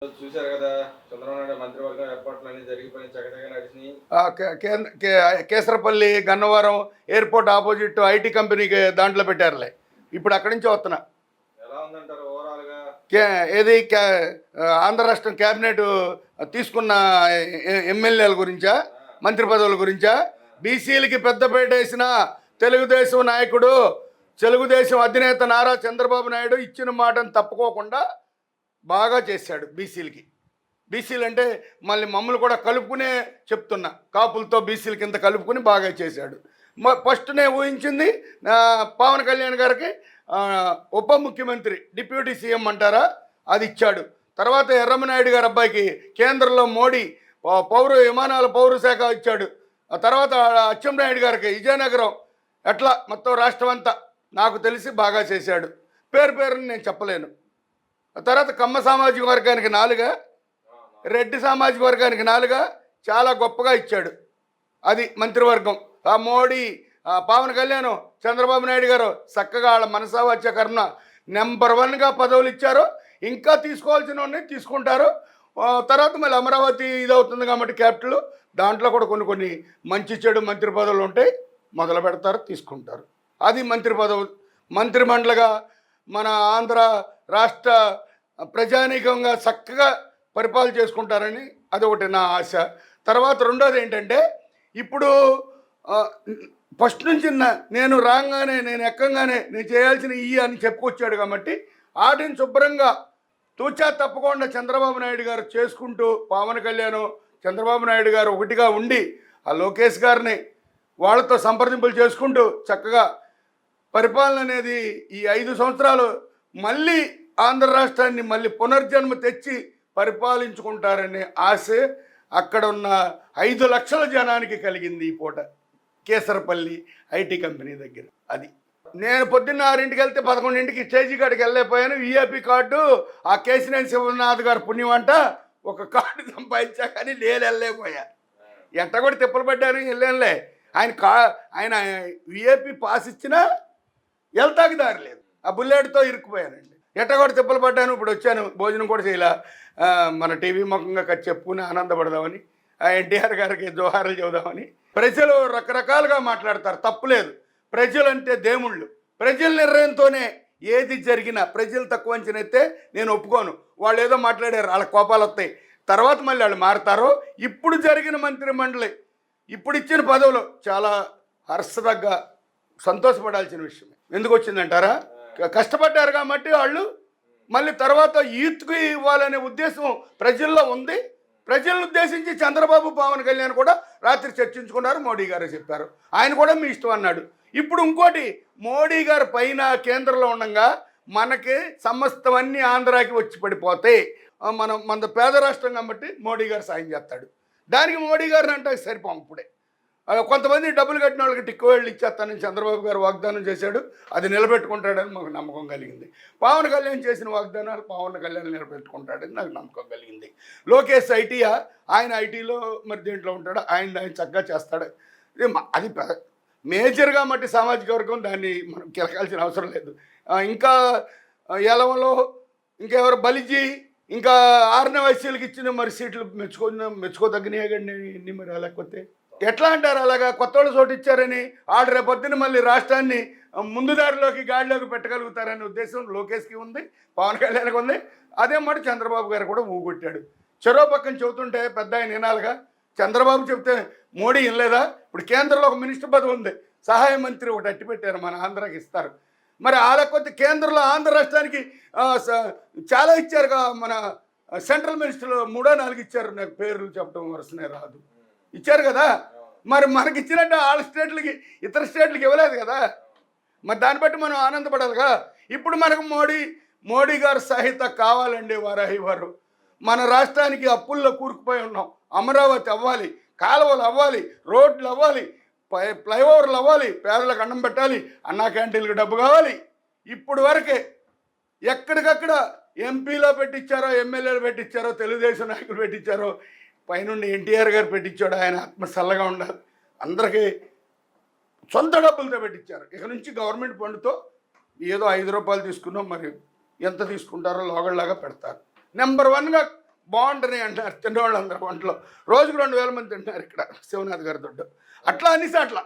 చూశారు కదా! చంద్రబాబు నాయుడు మంత్రివర్గం ఏర్పాట్లన్నీ జరిగిపోయి చకచకా నడిచినియి. Kesarapalli Gannavaram airport opposite IT కంపెనీకి దాంట్లో పెట్టారులే. ఇప్పుడు అక్కడి నుంచి వస్తున్నా. ఎలా ఉందంటారు ఓవరాల్‌గా? ఏది ఆంధ్ర రాష్ట్రం క్యాబినెట్ తీసుకున్న ఎమ్మెల్యేల గురించా, మంత్రి పదవుల గురించా? బీసీలకి పెద్దపేట వేసిన తెలుగుదేశం నాయకుడు, తెలుగుదేశం అధినేత నారా చంద్రబాబు నాయుడు ఇచ్చిన మాటను తప్పుకోకుండా బాగా చేశాడు బీసీలకి. బీసీలు అంటే మళ్ళీ మమ్మల్ని కూడా కలుపుకునే చెప్తున్నా, కాపులతో బీసీల కింద కలుపుకుని బాగా చేశాడు. ఫస్ట్ నేను ఊహించింది పవన్ కళ్యాణ్ గారికి ఉప ముఖ్యమంత్రి, డిప్యూటీ సీఎం అంటారా, అది ఇచ్చాడు. తర్వాత ఎర్రమనాయుడు గారి అబ్బాయికి కేంద్రంలో మోడీ విమానాల పౌర శాఖ ఇచ్చాడు. ఆ తర్వాత అచ్చెన్నాయుడు గారికి విజయనగరం, ఎట్లా మొత్తం రాష్ట్రం అంతా నాకు తెలిసి బాగా చేశాడు. పేరుని నేను చెప్పలేను. తర్వాత కమ్మ సామాజిక వర్గానికి 4, రెడ్డి సామాజిక వర్గానికి 4 చాలా గొప్పగా ఇచ్చాడు. అది మంత్రివర్గం. ఆ మోడీ, పవన్ కళ్యాణ్, చంద్రబాబు నాయుడు గారు చక్కగా వాళ్ళ మనసా వచ్చే కరుణ నెంబర్ 1గా పదవులు ఇచ్చారు. ఇంకా తీసుకోవాల్సినవన్నీ తీసుకుంటారు. తర్వాత మళ్ళీ అమరావతి ఇదవుతుంది కాబట్టి క్యాపిటల్, దాంట్లో కూడా కొన్ని మంచి చెడు మంత్రి పదవులు ఉంటాయి, మొదలు పెడతారు, తీసుకుంటారు. అది మంత్రి పదవు. మంత్రిమండలిగా మన ఆంధ్ర రాష్ట్ర ప్రజానీకంగా చక్కగా పరిపాలన చేసుకుంటారని అదొకటి నా ఆశ. తర్వాత రెండోది ఏంటంటే, ఇప్పుడు ఫస్ట్ నుంచి నేను రాగానే, నేను ఎక్కంగానే నేను చేయాల్సిన అని చెప్పుకొచ్చాడు కాబట్టి వాటిని శుభ్రంగా తూచా తప్పకుండా చంద్రబాబు నాయుడు గారు చేసుకుంటూ, పవన్ కళ్యాణ్, చంద్రబాబు నాయుడు గారు ఒకటిగా ఉండి ఆ లోకేష్ గారిని వాళ్ళతో సంప్రదింపులు చేసుకుంటూ చక్కగా పరిపాలన అనేది ఈ 5 సంవత్సరాలు మళ్ళీ ఆంధ్ర రాష్ట్రాన్ని మళ్ళీ పునర్జన్మ తెచ్చి పరిపాలించుకుంటారనే ఆశ అక్కడ ఉన్న 5 లక్షల జనానికి కలిగింది ఈ పూట కేసరపల్లి ఐటీ కంపెనీ దగ్గర. అది నేను పొద్దున్న 6ంటికి వెళ్తే 11ంటికి స్టేజీ కాడికి వెళ్ళలేకపోయాను. విఐపి కార్డు ఆ కేసినేని శివనాథ్ గారు పుణ్యం అంట, ఒక కార్డు సంపాదించా కానీ నేను వెళ్ళలేకపోయా. ఎట్ట కూడా తిప్పలు పడ్డాను, వెళ్ళానులే. ఆయన విఐపి పాస్ ఇచ్చినా వెళ్తాకి దారి లేదు. ఆ బుల్లెట్తో ఇరుక్కుపోయానండి. ఎట్ట కూడా తిప్పలు పడ్డాను. ఇప్పుడు వచ్చాను, భోజనం కూడా చేయలే. మన టీవీ ముఖంగా చెప్పుకుని ఆనందపడదామని, ఎన్టీఆర్ గారికి జోహార్లు చెబుదామని. ప్రజలు రకరకాలుగా మాట్లాడతారు, తప్పులేదు. ప్రజలంటే దేవుళ్ళు. ప్రజల నిర్ణయంతోనే ఏది జరిగినా ప్రజలు తక్కువ అంచనైతే నేను ఒప్పుకోను. వాళ్ళు ఏదో మాట్లాడారు, వాళ్ళ కోపాలు వస్తాయి, తర్వాత మళ్ళీ వాళ్ళు మారుతారు. ఇప్పుడు జరిగిన మంత్రిమండలి, ఇప్పుడు ఇచ్చిన పదవులు చాలా హర్షదగ్గ సంతోషపడాల్సిన విషయం. ఎందుకు వచ్చిందంటారా? కష్టపడ్డారు కాబట్టి వాళ్ళు మళ్ళీ తర్వాత యూత్కి ఇవ్వాలనే ఉద్దేశం ప్రజల్లో ఉంది. ప్రజలను ఉద్దేశించి చంద్రబాబు, పవన్ కళ్యాణ్ కూడా రాత్రి చర్చించుకున్నారు. మోడీ గారు చెప్పారు, ఆయన కూడా మీ ఇష్టం అన్నాడు. ఇప్పుడు ఇంకోటి, మోడీ గారు పైన కేంద్రంలో ఉండగా మనకి సమస్తవన్నీ ఆంధ్రాకి వచ్చి పడిపోతాయి. మన పేద రాష్ట్రం కాబట్టి మోడీ గారు సాయం చేస్తాడు. దానికి మోడీ గారిని అంటే సరిపోం. ఇప్పుడే కొంతమంది డబ్బులు కట్టిన వాళ్ళకి టిక్కువేళ్ళు ఇచ్చేస్తానని చంద్రబాబు గారు వాగ్దానం చేశాడు. అది నిలబెట్టుకుంటాడని మాకు నమ్మకం కలిగింది. పవన్ కళ్యాణ్ చేసిన వాగ్దానాలు పవన్ కళ్యాణ్ నిలబెట్టుకుంటాడని నాకు నమ్మకం కలిగింది. లోకేష్ ఐటీయా, ఆయన ఐటీలో మరి దేంట్లో ఉంటాడు, ఆయన చక్కగా చేస్తాడు. అది మేజర్గా మట్టి సామాజిక వర్గం, దాన్ని మనం కిలకాల్సిన అవసరం లేదు. ఇంకా ఎలవలో ఇంకెవరు బలిజీ, ఇంకా ఆర్న వైశ్యులకి ఇచ్చిన మరి సీట్లు మెచ్చుకోదగినాయి కండి. మరి లేకపోతే ఎట్లా అంటారు? అలాగా కొత్త వాళ్ళు చోటు ఇచ్చారని ఆడు రేపొద్దున మళ్ళీ రాష్ట్రాన్ని ముందు దారిలోకి, గాడిలోకి పెట్టగలుగుతారనే ఉద్దేశం లోకేష్కి ఉంది, పవన్ కళ్యాణ్కి ఉంది. అదే మాట చంద్రబాబు గారు కూడా ఊగొట్టాడు. చెరో పక్కన చెబుతుంటే పెద్ద ఆయన వినాలిగా. చంద్రబాబు చెప్తే మోడీ వినలేదా? ఇప్పుడు కేంద్రంలో ఒక మినిస్టర్ పదవి ఉంది, సహాయ మంత్రి ఒకటి అట్టి పెట్టారు, మన ఆంధ్రాకి ఇస్తారు. మరి ఆలకొద్ది కేంద్రంలో ఆంధ్ర రాష్ట్రానికి చాలా ఇచ్చారుగా. మన సెంట్రల్ మినిస్టర్లు 3-4 ఇచ్చారు, నాకు పేర్లు చెప్పడం వరుసనే రాదు, ఇచ్చారు కదా. మరి మనకి ఇచ్చినట్టు వాళ్ళ స్టేట్లకి, ఇతర స్టేట్లకి ఇవ్వలేదు కదా. మరి దాన్ని బట్టి మనం ఆనందపడాలిగా. ఇప్పుడు మనకు మోడీ గారు సహిత కావాలండి. వారాహి వారు మన రాష్ట్రానికి అప్పుల్లో కూరుకుపోయి ఉన్నాం. అమరావతి అవ్వాలి, కాలువలు అవ్వాలి, రోడ్లు అవ్వాలి, ఫ్లైఓవర్లు అవ్వాలి, పేదలకు అన్నం పెట్టాలి, అన్నా క్యాంటీన్లకు డబ్బు కావాలి. ఇప్పుడు వరకే ఎక్కడికక్కడ ఎంపీలో పెట్టించారో, ఎమ్మెల్యేలు పెట్టించారో, తెలుగుదేశం నాయకులు పెట్టించారో, పైనుండి ఎన్టీఆర్ గారు పెట్టించాడు. ఆయన ఆత్మ చల్లగా ఉండాలి. అందరికీ సొంత డబ్బులతో పెట్టించారు. ఇక నుంచి గవర్నమెంట్ ఫండ్తో ఏదో 5 రూపాయలు తీసుకున్నాం, మరి ఎంత తీసుకుంటారో లోగళ్ళలాగా పెడతారు. నెంబర్ 1గా బాగుంటున్నాయి అంటున్నారు తిన్నవాళ్ళు అందరూ వంటలో. రోజుకు 2000 మంది తింటున్నారు ఇక్కడ శివనాథ్ గారి దొడ్డు. అట్లా అనేసి అట్లా